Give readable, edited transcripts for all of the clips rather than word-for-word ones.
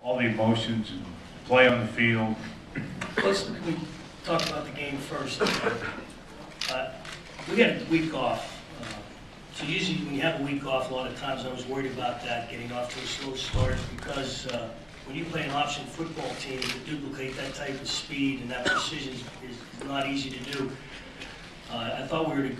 all the emotions and play on the field. We talk about the game first. We got a week off. So usually when you have a week off, a lot of times I was worried about that, getting off to a slow start, because when you play an option football team, to duplicate that type of speed and that precision is not easy to do. I thought we were at a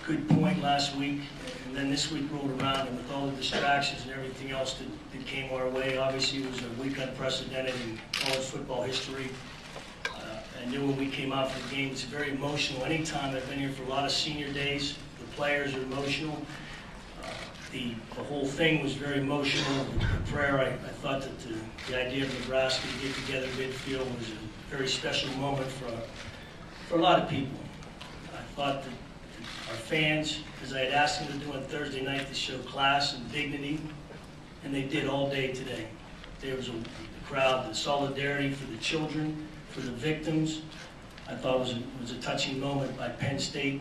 good point last week, and then this week rolled around, and with all the distractions and everything else that came our way, obviously it was a week unprecedented in college football history. I knew when we came out for the game, it's very emotional. Anytime I've been here for a lot of senior days, the players are emotional. The whole thing was very emotional. The prayer, I thought that the idea of Nebraska to get together midfield was a very special moment for a lot of people. I thought that our fans, as I had asked them to do on Thursday night, to show class and dignity, and they did all day today. There was a crowd, the solidarity for the children, for the victims. I thought it was a touching moment by Penn State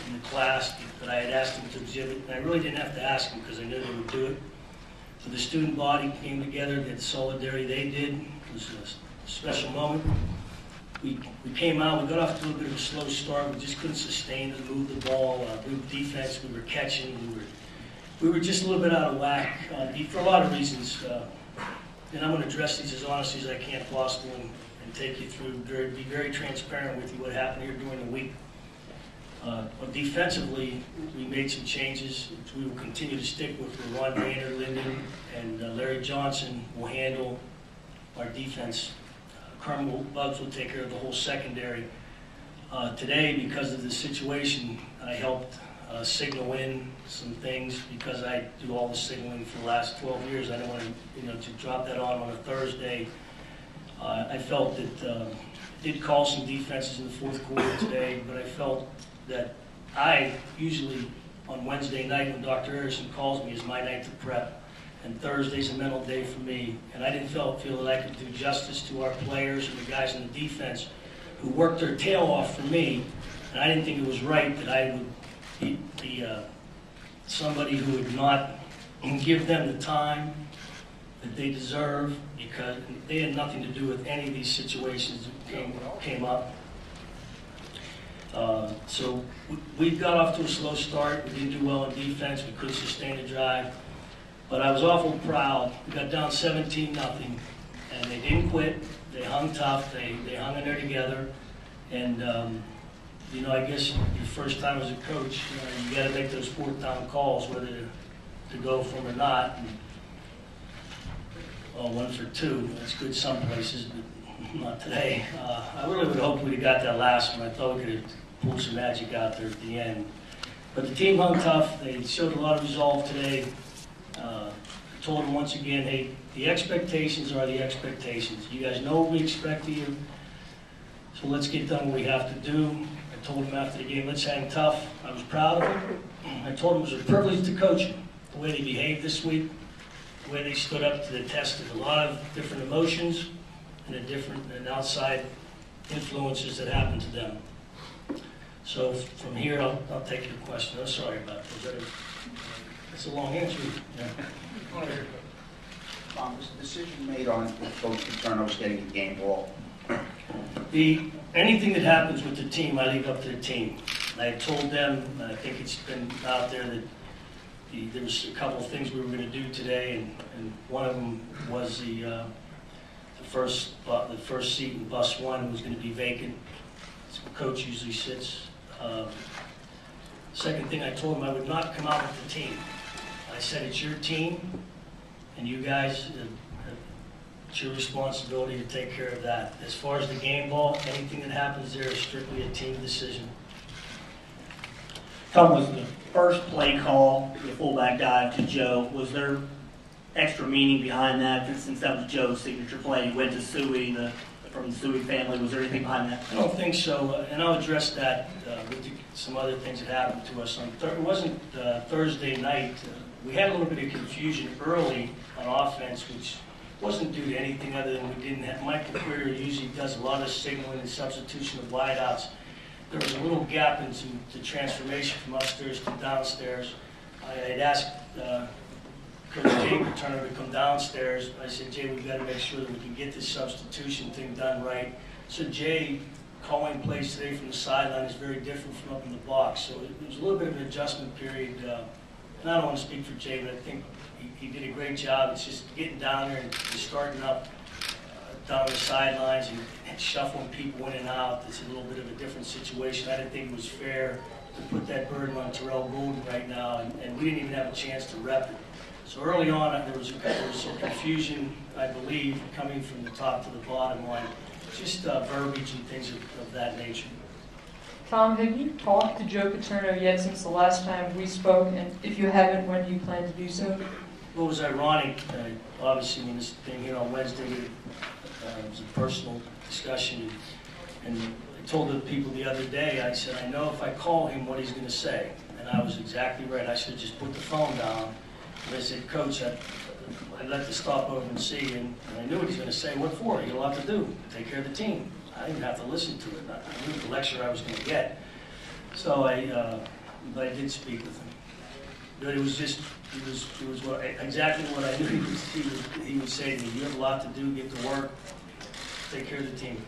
in the class that I had asked them to exhibit, and I really didn't have to ask them because I knew they would do it. So the student body came together, the solidarity they did. It was a special moment. We came out, we got off to a little bit of a slow start. We just couldn't sustain it, move the ball, move defense. We were catching. We were just a little bit out of whack for a lot of reasons. And I'm going to address these as honestly as I can possible and take you through, be very transparent with you what happened here during the week. But defensively, we made some changes, which we will continue to stick with. Ron Vander, Linden, and Larry Johnson will handle our defense. Carmel Bugs will take care of the whole secondary. Today, because of the situation, I helped signal in some things because I do all the signaling for the last 12 years. I don't want to drop that on a Thursday. I felt that did call some defenses in the fourth quarter today, but I felt that I usually on Wednesday night when Dr. Harrison calls me is my night to prep, and Thursday's a mental day for me, and I didn't feel that I could do justice to our players and the guys in the defense who worked their tail off for me, and I didn't think it was right that I would be somebody who would not give them the time that they deserve, because they had nothing to do with any of these situations that came up. So we got off to a slow start. We didn't do well on defense. We couldn't sustain the drive. But I was awful proud. We got down 17-0, and they didn't quit. They hung tough. They hung in there together. And, I guess your first time as a coach, you got to make those fourth-down calls, whether to go for them or not. And, 1 for 2. That's good some places, but not today. I really would hope we'd have got that last one. I thought we could have pulled some magic out there at the end. But the team hung tough. They showed a lot of resolve today. I told them once again, hey, the expectations are the expectations. You guys know what we expect of you, so let's get done what we have to do. I told them after the game, let's hang tough. I was proud of them. I told them it was a privilege to coach them. The way they behaved this week, the way they stood up to the test of a lot of different emotions and and outside influences that happened to them. So from here, I'll take your question. I'm sorry about that. That's a long answer. Yeah. Was the decision made on Coach Paterno's getting the game ball? Anything that happens with the team, I leave up to the team. I told them, I think it's been out there, that there was a couple of things we were going to do today, and one of them was the first seat in bus 1 was going to be vacant. So the coach usually sits. Second thing, I told him I would not come out with the team. I said it's your team, and you guys, it's your responsibility to take care of that. As far as the game ball, anything that happens there is strictly a team decision. Tom, was the first play call, the fullback dive to Joe, was there extra meaning behind that? Since that was Joe's signature play, he went to Suey, from the Suey family. Was there anything behind that? I don't think so, and I'll address that with some other things that happened to us. It wasn't Thursday night. We had a little bit of confusion early on offense, which wasn't due to anything other than we didn't have. Michael Queer usually does a lot of signaling and substitution of wideouts. There was a little gap into the transformation from upstairs to downstairs. I had asked Coach Jacobs Paterno to come downstairs. I said, Jay, we've got to make sure that we can get this substitution thing done right. So Jay, calling plays today from the sideline is very different from up in the box. So it was a little bit of an adjustment period. And I don't want to speak for Jay, but I think he did a great job. It's just getting down there and starting up down the sidelines and shuffling people in and out. It's a little bit of a different situation. I didn't think it was fair to put that burden on Terrell Golden right now, and we didn't even have a chance to rep it. So early on, there was some confusion, I believe, coming from the top to the bottom line, just verbiage and things of that nature. Tom, have you talked to Joe Paterno yet since the last time we spoke? And if you haven't, when do you plan to do so? What was ironic, obviously, when this thing hit on Wednesday, it was a personal discussion. And I told the people the other day, I said, I know if I call him what he's going to say. And I was exactly right. I should just put the phone down. And I said, Coach, I let the stop over and see. And I knew what he was going to say. What for? You know what to do. Take care of the team. I didn't have to listen to it. I knew the lecture I was going to get. So but I did speak with him. But it was just, it was exactly what I knew he would say to me. You have a lot to do, get to work, take care of the team.